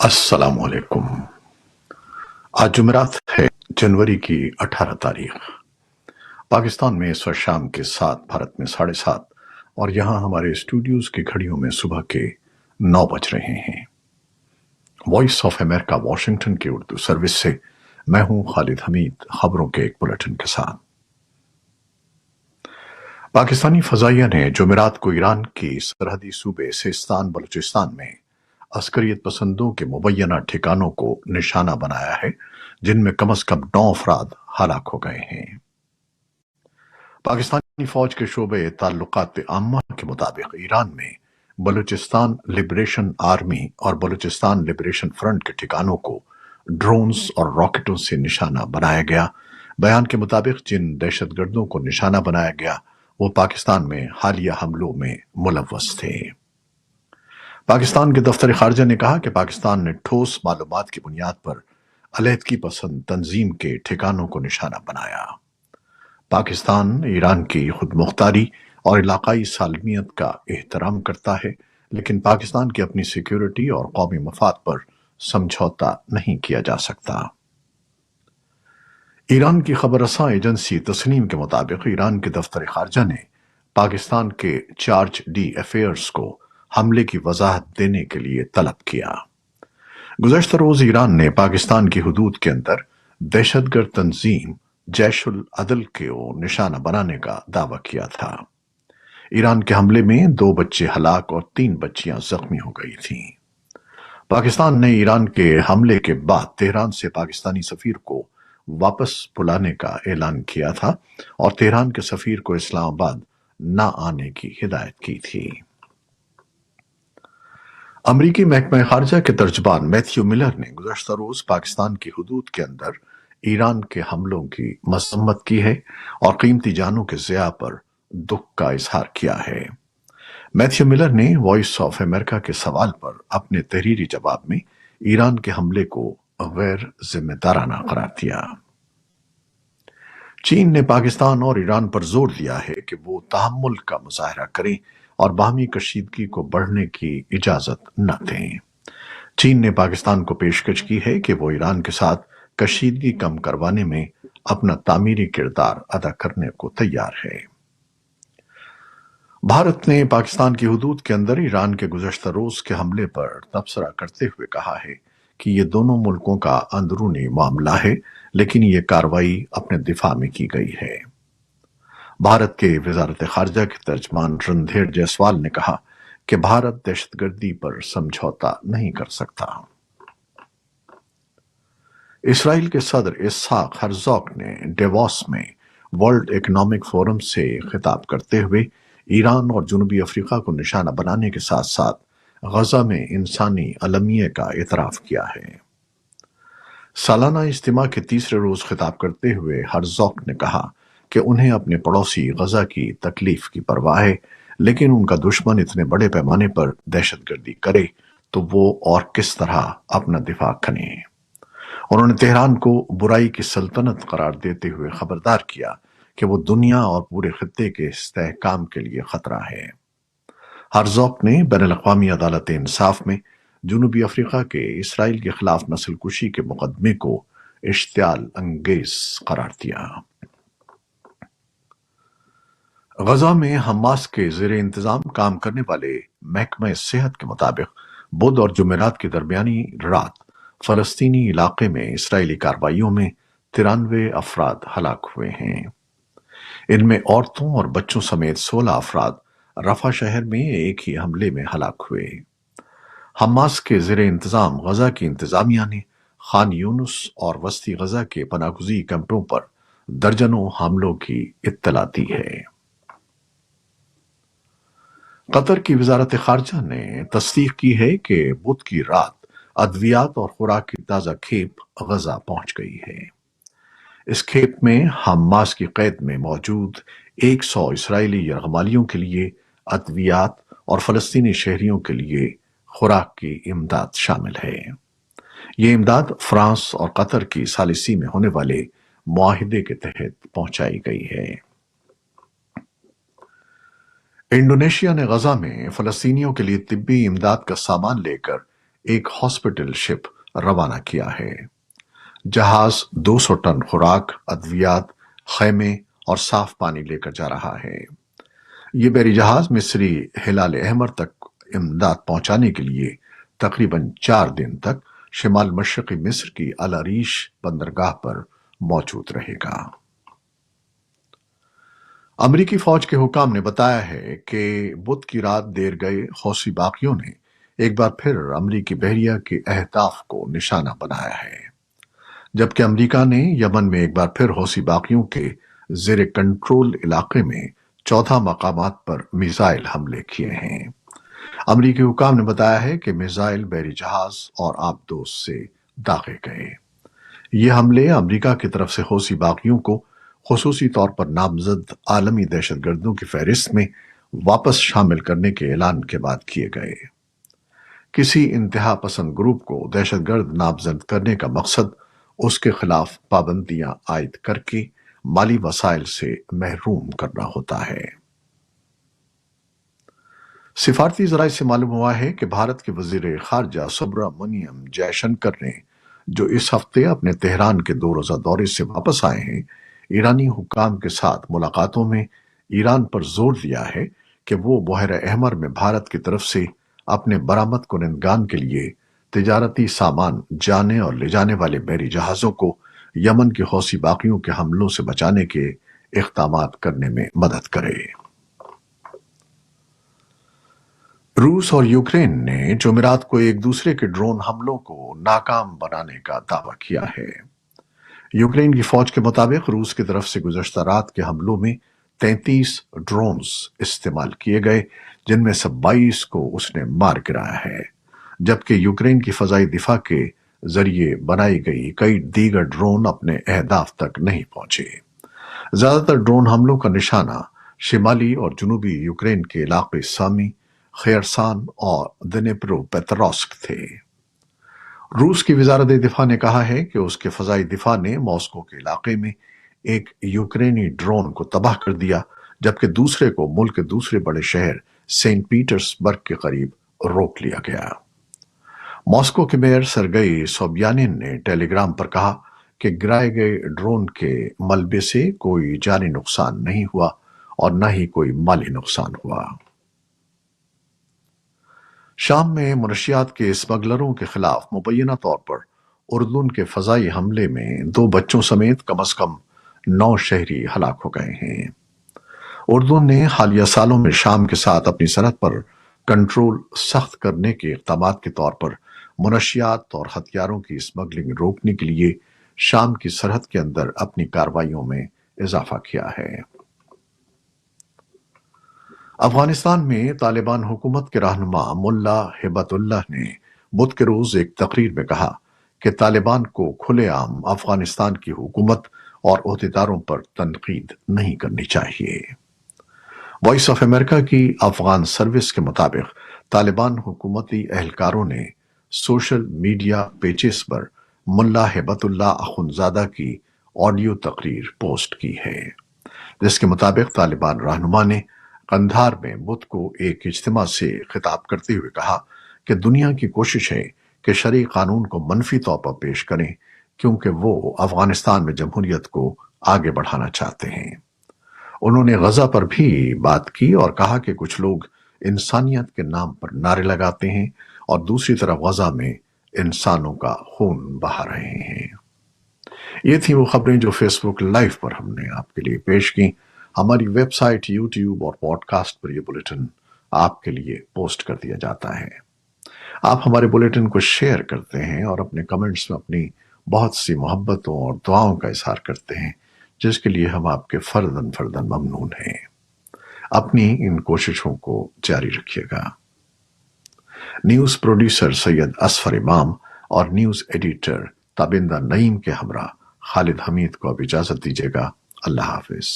अस्सलाम वालेकुम। आज जुमेरात है, जनवरी की 18 तारीख। पाकिस्तान में इस वक्त शाम के 7, भारत में 7:30 और यहाँ हमारे स्टूडियोज की घड़ियों में सुबह के 9 बज रहे हैं। वॉइस ऑफ अमेरिका वॉशिंगटन की उर्दू सर्विस से मैं हूँ खालिद हमीद, खबरों के एक बुलेटिन के साथ। पाकिस्तानी फजाइया ने जुमेरात को ईरान की सरहदी सूबे सिस्तान बलूचिस्तान में अस्करियत पसंदों के मुबैना ठिकानों को निशाना बनाया है, जिनमें कम से कम 9 अफराद हलाक हो गए हैं। पाकिस्तानी फौज के शोबे ताल्लुकात आम्मा के मुताबिक ईरान में बलूचिस्तान लिबरेशन आर्मी और बलूचिस्तान लिबरेशन फ्रंट के ठिकानों को ड्रोन्स और रॉकेटों से निशाना बनाया गया। बयान के मुताबिक जिन दहशतगर्दों को निशाना बनाया गया वो पाकिस्तान में हालिया हमलों में मुलव्वस थे। पाकिस्तान के दफ्तर खारजा ने कहा कि पाकिस्तान ने ठोस मालूमात की बुनियाद पर अलहदगी पसंद तंजीम के ठिकानों को निशाना बनाया। पाकिस्तान ईरान की खुद मुख्तारी और इलाकाई सालमियत का एहतराम करता है, लेकिन पाकिस्तान की अपनी सिक्योरिटी और कौमी मफाद पर समझौता नहीं किया जा सकता। ईरान की खबर रसां एजेंसी तस्नीम के मुताबिक ईरान के दफ्तर खारजा ने पाकिस्तान के चार्ज डी अफेयर्स को हमले की वजाहत देने के लिए तलब किया। गुज़श्ता रोज ईरान ने पाकिस्तान की हुदूद के अंदर दहशतगर्द तंजीम जैश-उल अदल को निशाना बनाने का दावा किया था। ईरान के हमले में 2 बच्चे हलाक और 3 बच्चियां जख्मी हो गई थीं। पाकिस्तान ने ईरान के हमले के बाद तेहरान से पाकिस्तानी सफीर को वापस बुलाने का ऐलान किया था और तेहरान के सफीर को इस्लामाबाद न आने की हिदायत की थी। अमरीकी महकमा खारजा के तर्जबान मैथ्यू मिलर ने गुज़श्ता रोज पाकिस्तान की हुदूद के अंदर ईरान के हमलों की मजम्मत की है और कीमती जानों के ज़िया पर दुख का इजहार किया है। मैथ्यू मिलर ने वॉइस ऑफ अमेरिका के सवाल पर अपने तहरीरी जवाब में ईरान के हमले को गैर जिम्मेदाराना करार दिया। चीन ने पाकिस्तान और ईरान पर जोर दिया है कि वो तहम्मुल का मुजाहरा करें और बाहमी कशीदगी को बढ़ने की इजाजत न दें। चीन ने पाकिस्तान को पेशकश की है कि वो ईरान के साथ कशीदगी कम करवाने में अपना तामीरी किरदार अदा करने को तैयार है। भारत ने पाकिस्तान की हुदूद के अंदर ईरान के गुज़श्ता रोज के हमले पर तबसरा करते हुए कहा है कि ये दोनों मुल्कों का अंदरूनी मामला है, लेकिन ये कार्रवाई अपने दिफा में की गई है। भारत के वजारत खारजा के तर्जमान रणधीर जायसवाल ने कहा कि भारत दहशतगर्दी पर समझौता नहीं कर सकता। इसराइल के सदर इसहाक हर्जोग ने डेवोस में वर्ल्ड इकोनॉमिक फोरम से खिताब करते हुए ईरान और जनूबी अफ्रीका को निशाना बनाने के साथ साथ गजा में इंसानी अलमिये का इतराफ किया है। सालाना इज्तिमा के तीसरे रोज खिताब करते हुए हर्जोग ने कहा कि उन्हें अपने पड़ोसी गजा की तकलीफ की परवाह है, लेकिन उनका दुश्मन इतने बड़े पैमाने पर दहशतगर्दी करे तो वो और किस तरह अपना दिफा करें। उन्होंने तेहरान को बुराई की सल्तनत करार देते हुए खबरदार किया कि वो दुनिया और पूरे खित्ते के इस्तेहकाम के लिए खतरा है। हर्जोग ने बैनुल-अक़वामी अदालत इंसाफ में जनूबी अफ्रीका के इसराइल के खिलाफ नस्लकुशी के मुकदमे को इश्तियाल अंगेज करार दिया। गजा में हमास के ज़ेरे इंतजाम काम करने वाले महकमा सेहत के मुताबिक बुध और जुमेरात की दरमियानी रात फलस्तीनी इलाके में इसराइली कार्रवाइयों में 93 अफराद हलाक हुए हैं। इनमें औरतों और बच्चों समेत 16 अफराद रफा शहर में एक ही हमले में हलाक हुए। हमास के ज़ेरे इंतजाम गजा की इंतजामिया ने खान यूनुस और वस्ती गजा के पनाहगुज़ी कैंपों पर दर्जनों हमलों की इत्तला दी है। कतर की वजारत खारजा ने तस्दीक की है कि बुध की रात अद्वियात और खुराक की ताज़ा खेप गजा पहुंच गई है। इस खेप में हमास की कैद में मौजूद 100 इसराइली यरगमालियों के लिए अद्वियात और फलस्तीनी शहरियों के लिए खुराक की इमदाद शामिल है। ये इमदाद फ्रांस और कतर की सालिसी में होने वाले मुआहिदे के तहत पहुंचाई गई है। इंडोनेशिया ने गजा में फलस्तीनियों के लिए तिब्बी इमदाद का सामान लेकर एक हॉस्पिटल शिप रवाना किया है। जहाज 200 टन खुराक, अद्वियात, खैमे और साफ पानी लेकर जा रहा है। ये बहरी जहाज मिस्री हिलाल अहमर तक इमदाद पहुंचाने के लिए तकरीबन 4 दिन तक शिमाल मशरक़ी मिस्र की अल अरीश बंदरगाह पर मौजूद रहेगा। अमरीकी फौज के हुकाम ने बताया है कि बुध की रात देर गए हौसी बागियों ने एक बार फिर अमरीकी बहरिया के अहदाफ को निशाना बनाया है, जबकि अमरीका ने यमन में एक बार फिर हौसी बागियों के जेर कंट्रोल इलाके में 14 मकामात पर मिसाइल हमले किए हैं। अमरीकी हुकाम ने बताया है कि मिसाइल बहरी जहाज और आबदोज से दागे गए। ये हमले अमरीका की तरफ से हौसी बागियों को खुसूसी तौर पर नामजद आलमी दहशतगर्दों की फहरिस्त में वापस शामिल करने के ऐलान के बाद किए गए। किसी इंतहा पसंद ग्रुप को दहशतगर्द नामजद करने का मकसद उसके खिलाफ पाबंदियां आयद करके माली वसाइल से महरूम करना होता है। सिफारती जराये से मालूम हुआ है कि भारत के वजीर खारजा सुब्रमण्यम जयशंकर ने, जो इस हफ्ते अपने तेहरान के 2 रोजा दौरे से वापस आए हैं, ईरानी हुकाम के साथ मुलाकातों में ईरान पर जोर दिया है कि वो बहर अहमर में भारत की तरफ से अपने बरामद कुनंदगान के लिए तिजारती सामान जाने और ले जाने वाले बहरी जहाजों को यमन के हौसी बागियों के हमलों से बचाने के इक़दामात करने में मदद करे। रूस और यूक्रेन ने जुमेरात को एक दूसरे के ड्रोन हमलों को नाकाम बनाने का दावा किया है। यूक्रेन की फौज के मुताबिक रूस की तरफ से गुज़श्ता रात के हमलों में 33 ड्रोन्स इस्तेमाल किए गए, जिनमें से 22 को उसने मार गिराया है, जबकि यूक्रेन की फजाई दिफा के जरिए बनाई गई कई दीगर ड्रोन अपने अहदाफ तक नहीं पहुंचे। ज्यादातर ड्रोन हमलों का निशाना शिमाली और जुनूबी यूक्रेन के इलाके सामी, खेरसान और दनेप्रोपेट्रोव्स्क थे। रूस की वजारत दिफा ने कहा है कि उसके फजाई दिफा ने मॉस्को के इलाके में एक यूक्रेनी ड्रोन को तबाह कर दिया, जबकि दूसरे को मुल्क के दूसरे बड़े शहर सेंट पीटर्सबर्ग के करीब रोक लिया गया। मॉस्को के मेयर सरगई सोबियानिन ने टेलीग्राम पर कहा कि गिराए गए ड्रोन के मलबे से कोई जानी नुकसान नहीं हुआ और न ही कोई माली नुकसान हुआ। शाम में मनशियात के स्मगलरों के खिलाफ मुबैना तौर पर उर्दून के फजाई हमले में 2 बच्चों समेत कम से कम 9 शहरी हलाक हो गए हैं। उर्दून ने हालिया सालों में शाम के साथ अपनी सरहद पर कंट्रोल सख्त करने के इक़दाम के तौर पर मनशियात और हथियारों की स्मगलिंग रोकने के लिए शाम की सरहद के अंदर अपनी कार्रवाइयों में इजाफा किया है। अफगानिस्तान में तालिबान हुकूमत के रहनुमा मुल्ला हिबतुल्लाह ने बुध के रोज एक तकरीर में कहा कि तालिबान को खुलेआम अफगानिस्तान की हुकूमत और ओहदेदारों पर तनकीद नहीं करनी चाहिए। वॉइस ऑफ अमेरिका की अफगान सर्विस के मुताबिक तालिबान हुकूमती एहलकारों ने सोशल मीडिया पेजेस पर मुल्ला हिबतुल्लाह अखुंजादा की ऑडियो तकरीर पोस्ट की है, जिसके मुताबिक तालिबान रहनुमा ने कंधार में बुध को एक इज्तिमा से खिताब करते हुए कहा कि दुनिया की कोशिश है कि शरई कानून को मनफी तौर पर पेश करें, क्योंकि वो अफगानिस्तान में जमहूरियत को आगे बढ़ाना चाहते हैं। उन्होंने गजा पर भी बात की और कहा कि कुछ लोग इंसानियत के नाम पर नारे लगाते हैं और दूसरी तरफ गजा में इंसानों का खून बहा रहे हैं। ये थी वो खबरें जो फेसबुक लाइव पर हमने आपके लिए पेश की। हमारी वेबसाइट, यूट्यूब और पॉडकास्ट पर यह बुलेटिन आपके लिए पोस्ट कर दिया जाता है। आप हमारे बुलेटिन को शेयर करते हैं और अपने कमेंट्स में अपनी बहुत सी मोहब्बतों और दुआओं का इजहार करते हैं, जिसके लिए हम आपके फर्दन फर्दन ममनून हैं। अपनी इन कोशिशों को जारी रखिएगा। न्यूज प्रोड्यूसर सैयद असफर इमाम और न्यूज एडिटर ताबिंदा नईम के हमरा खालिद हमीद को अब इजाजत दीजिएगा। अल्लाह हाफिज।